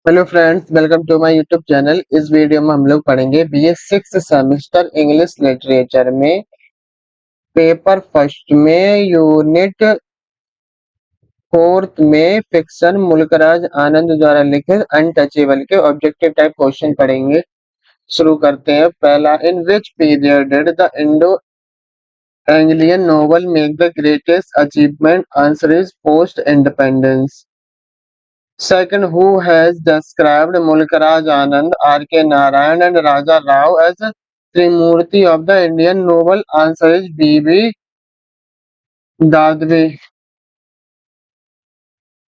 Hello friends, welcome to my YouTube channel. इस video में हम लोग पढ़ेंगे BA six semester English literature में पेपर फर्स्ट में यूनिट फोर्थ में फिक्शन मुल्कराज आनंद द्वारा लिखित अनटचेबल के ऑब्जेक्टिव टाइप क्वेश्चन पढ़ेंगे। शुरू करते हैं। पहला, in which period did the Indo Anglian novel make the greatest achievement? Answer is post independence. Second, who has described Mulkaraj Anand, R.K. Narayan and Raja Rao as Trimurti of the Indian novel? Answer is B.B. Dadve.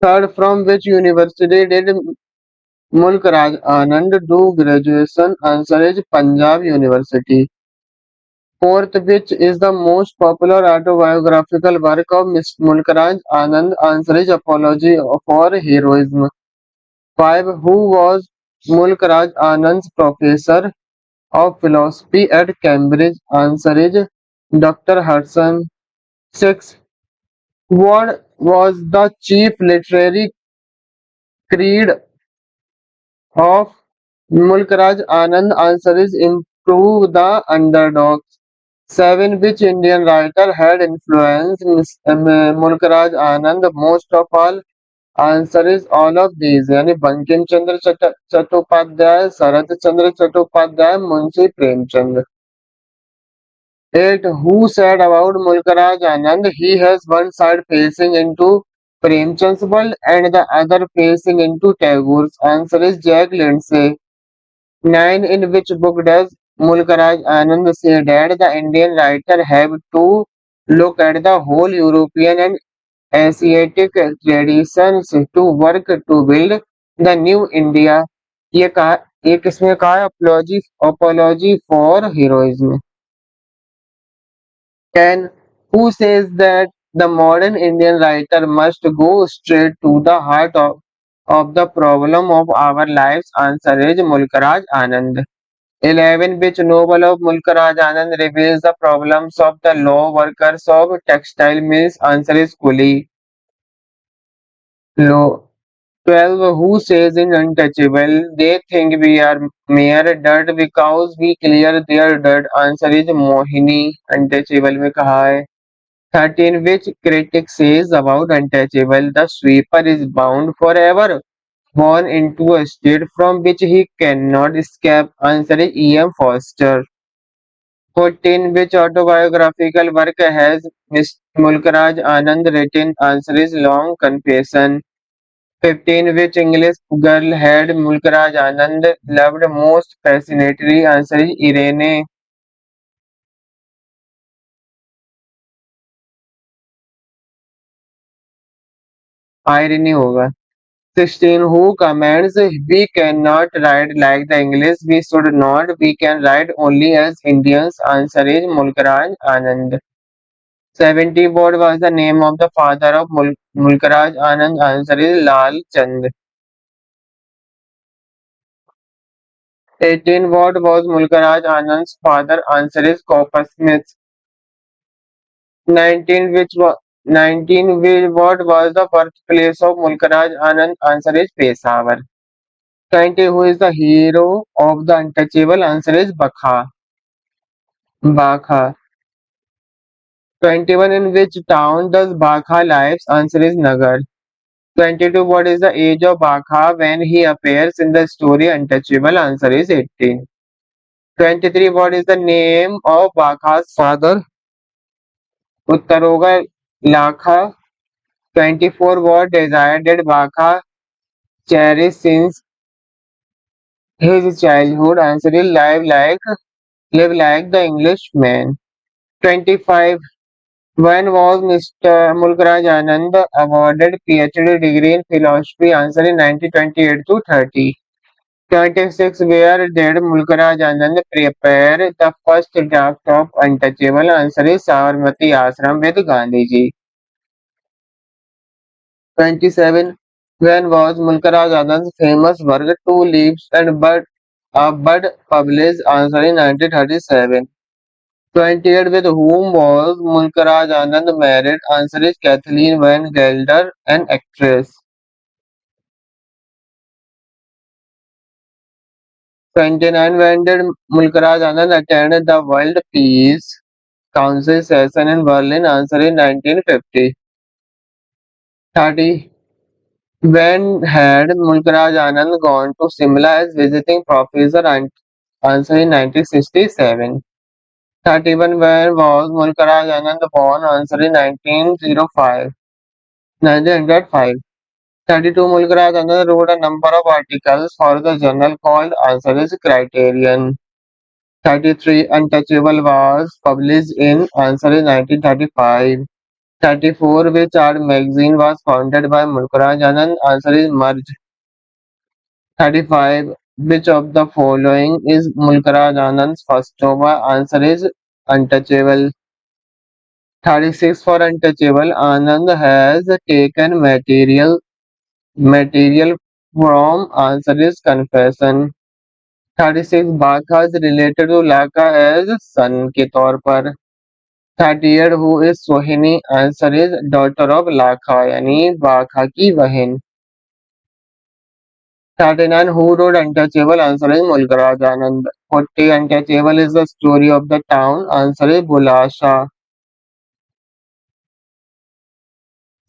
Third, from which university did Mulkaraj Anand do graduation? Answer is Punjab University. Fourth, which is the most popular autobiographical work of Mulkaraj Anand? Answer is Apology for Heroism. 5. Who was Mulk Raj Anand's professor of philosophy at Cambridge? Answer is Dr. Hudson. 6. What was the chief literary creed of Mulk Raj Anand? Answer is improve the underdogs. 7. Which Indian writer had influenced Mulk Raj Anand most of all? Answer is all of these, यानी बंकिम चंद्र चट्टोपाध्याय, शरद Chandra Chattopadhyay, Munshi Premchand. 8. Who said about Mulkaraj Anand? He has one side facing into Premchand's world and the other facing into Tagore's. Answer is Jack Lindsay. 9. In which book does Mulkaraj Anand say that the Indian writer have to look at the whole European and Asiatic traditions to work to build the new India? ये किसमें कहा है? Apology for heroism. 10. Who says that the modern Indian writer must go straight to the heart of the problem of our lives? Answer is Mulkaraj Anand. 11. Which novel of Mulkaraj Anand reveals the problems of the law workers of textile mills? Answer is Coolie. Law. 12. Who says in Untouchable, they think we are mere dirt because we clear their dirt? Answer is Mohini. Untouchable में कहा है। 13. Which critic says about Untouchable, the sweeper is bound forever, born into a state from which he cannot escape? Answer is E.M. Foster. 14. Which autobiographical work has Mulkaraj Anand written? Answer is Long Confession. 15. Which English girl had Mulkaraj Anand loved most passionately? Answer is Irene. Irene होगा। 16. Who comments we cannot write like the English? We should not. We can write only as Indians. Answer is Mulkaraj Anand. 17. What was the name of the father of Mulkaraj Anand? Answer is Lal Chand. 18. What was Mulkaraj Anand's father? Answer is Coppersmith. 19. What was the birthplace of Mulkaraj Anand? Answer is Peshawar. 20. Who is the hero of the Untouchable? Answer is Bakha. 21. In which town does Bakha lives? Answer is Nagar. 22. What is the age of Bakha when he appears in the story Untouchable? Answer is 18. 23. What is the name of Bakha's father? Uttaroga Lakha. 24. What desire did Bakha cherish since his childhood? Answer is live like the Englishman. 25. When was Mr. Mulkraj Anand awarded PhD degree in philosophy? Answer is 1928 to 30. 26. Where did Mulkraj Anand prepare the first draft of Untouchable? Answer is Sabarmati Ashram with Gandhiji. 27. When was Mulkaraj Anand's famous work Two Leaves and Bud published? Answer in 1937. 28. With whom was Mulkaraj Anand married? Answer is Kathleen Van Gelder, an actress. 29. When did Mulkaraj Anand attend the World Peace Council session in Berlin? Answer is 1950. 30. When had Mulkaraj Anand gone to Simla as visiting professor? Answer is 1967. 31. Where was Mulkaraj Anand born? Answer is 1905. 1905. 32. Mulkaraj Anand wrote a number of articles for the journal called Answer is Criterion. 33. Untouchable was published in Answer is 1935. 34. Which art magazine was founded by Mulkaraj Anand? Answer is Merge. 35. Which of the following is Mulkaraj Anand's first novel? Answer is Untouchable. 36. For Untouchable, Anand has taken material from Answer is Confession. 36. Bakha is related to Laka as son के तौर पर. 38. Who is Sohini? Answer is daughter of Lakha यानी बाखा की बहन. 39. Who wrote Untouchable? Answer is Mulkaraj Anand. 40. Untouchable is the story of the town. Answer is Bulasha.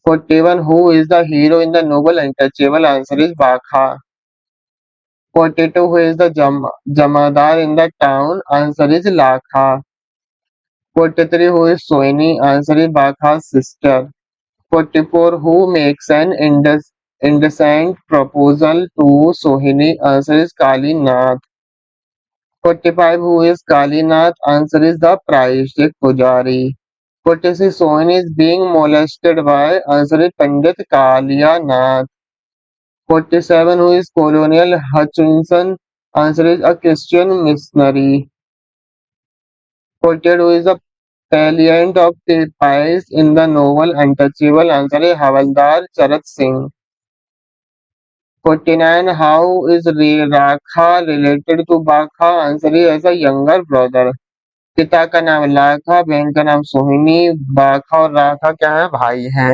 41. Who is the hero in the novel Untouchable? Answer is Bakha. 42. Who is the Jamadar in the town? Answer is Lakha. 43. Who is Sohini? Answer is Bakha's sister. 44. Who makes an indecent proposal to Sohini? Answer is Kali Nath. 45. Who is Kali Nath? Answer is the Praishtik Pujari. 46. Sohini is being molested by? Answer is Pandit Kalia Nath. 47. Who is Colonel Hutchinson? Answer is a Christian missionary. 48. Who is the Valiant of Pies in the novel Untouchable? Answer is Havaldar Charat Singh. 49. How is Rakha related to Bakha? Answer is as a younger brother. पिता का नाम लाखा, बहन का नाम सोहिनी, बाखा और राखा क्या है? भाई है.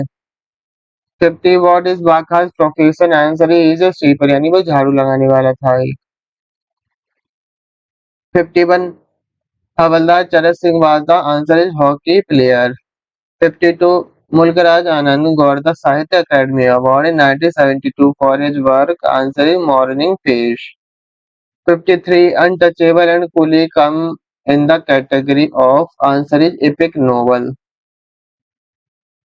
50. What is Bakha's profession? Answer is a sweeper यानी वो झाड़ू लगाने वाला था. 51. हवलदार चरत Singh was the answer is hockey player. 52. Mulkaraj Anand got the Sahitya Academy Award in 1972 for his work. Answer is Morning Fish. 53. Untouchable and Coolie come in the category of Answer is epic novel.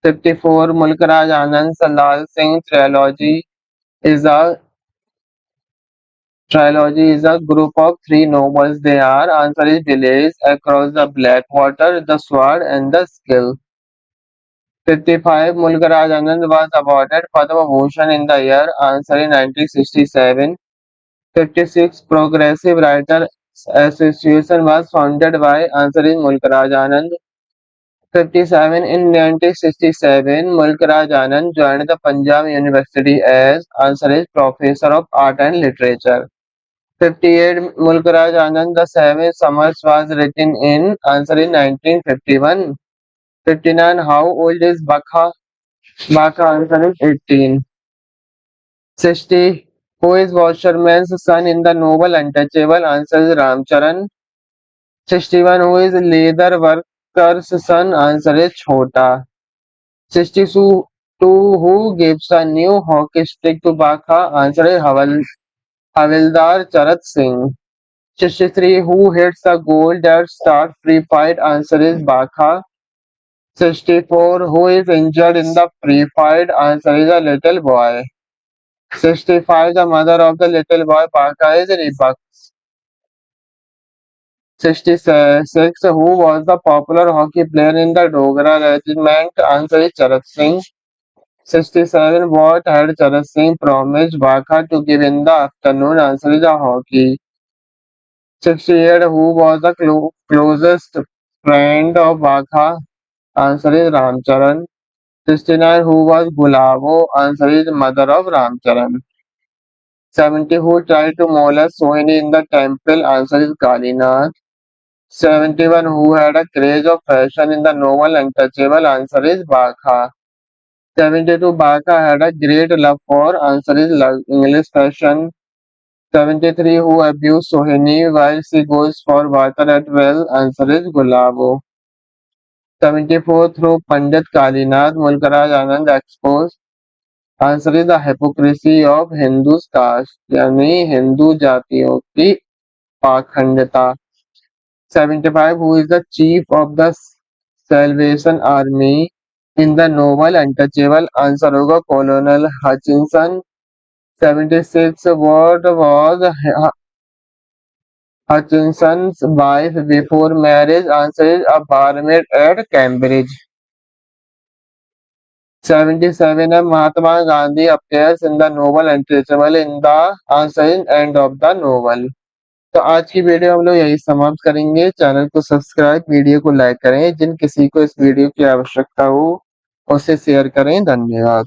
54. Mulkaraj Anand's Lal Singh trilogy is a group of 3 novels. They are Answer is Village, Across the Blackwater, The Sword and the Skill. 55. Mulkaraj Anand was awarded Padma Bhushan in the year. Answer in 1967. 56. Progressive Writers Association was founded by? Answer is Mulkaraj Anand. 57. In 1967, Mulkaraj Anand joined the Punjab University as? Answer is Professor of Art and Literature. 58. Mulkaraj Anand, The Seven Summers was written in? Answer is 1951. 59. How old is Bakha? Bakha answer is 18. 60. Who is Washerman's son in the novel Untouchable? Answer is Ramcharan. 61. Who is leather worker's son? Answer is Chhota. 62. Who gives a new hockey stick to Bakha? Answer is Havildar Charat Singh. 63. Who hits a goal that starts free fight? Answer is Bakha. 64. Who is injured in the free fight? Answer is a little boy. 65. The mother of the little boy Bakha is Ribak. 66. Who was the popular hockey player in the Dogra regiment? Answer is Charat Singh. 67. What had Charat Singh promised Bakha to give in the afternoon? Answer is a hockey. 68. Who was the closest friend of Bakha? Answer is Ramcharan. 69. Who was Gulabo? Answer is mother of Ramcharan. 70. Who tried to molest Sohini in the temple? Answer is Kalinath. 71. Who had a craze of fashion in the novel Untouchable? Answer is Bakha. 72. Bakha had a great love for? Answer is English fashion. 73. Who abused Sohini while she goes for water at well? Answer is Gulabo. 74. Through Pandit Kalinath, Mulkaraj Anand exposed. Answer is the hypocrisy of Hindu caste, यानी हिंदू जातियों की पाखंडता. 75. Who is the chief of the Salvation Army in the novel Untouchable? Answer होगा Colonel Hutchinson. 76. What was Hutchinson's wife before marriage? Answer is a barmaid at Cambridge. 77. Mahatma Gandhi appears in the novel Untouchable in the answer is end of the novel. तो आज की video हम लोग यही समाप्त करेंगे. Channel को subscribe, video को लाइक करें. जिन किसी को इस वीडियो की आवश्यकता हो उसे शेयर करें. धन्यवाद.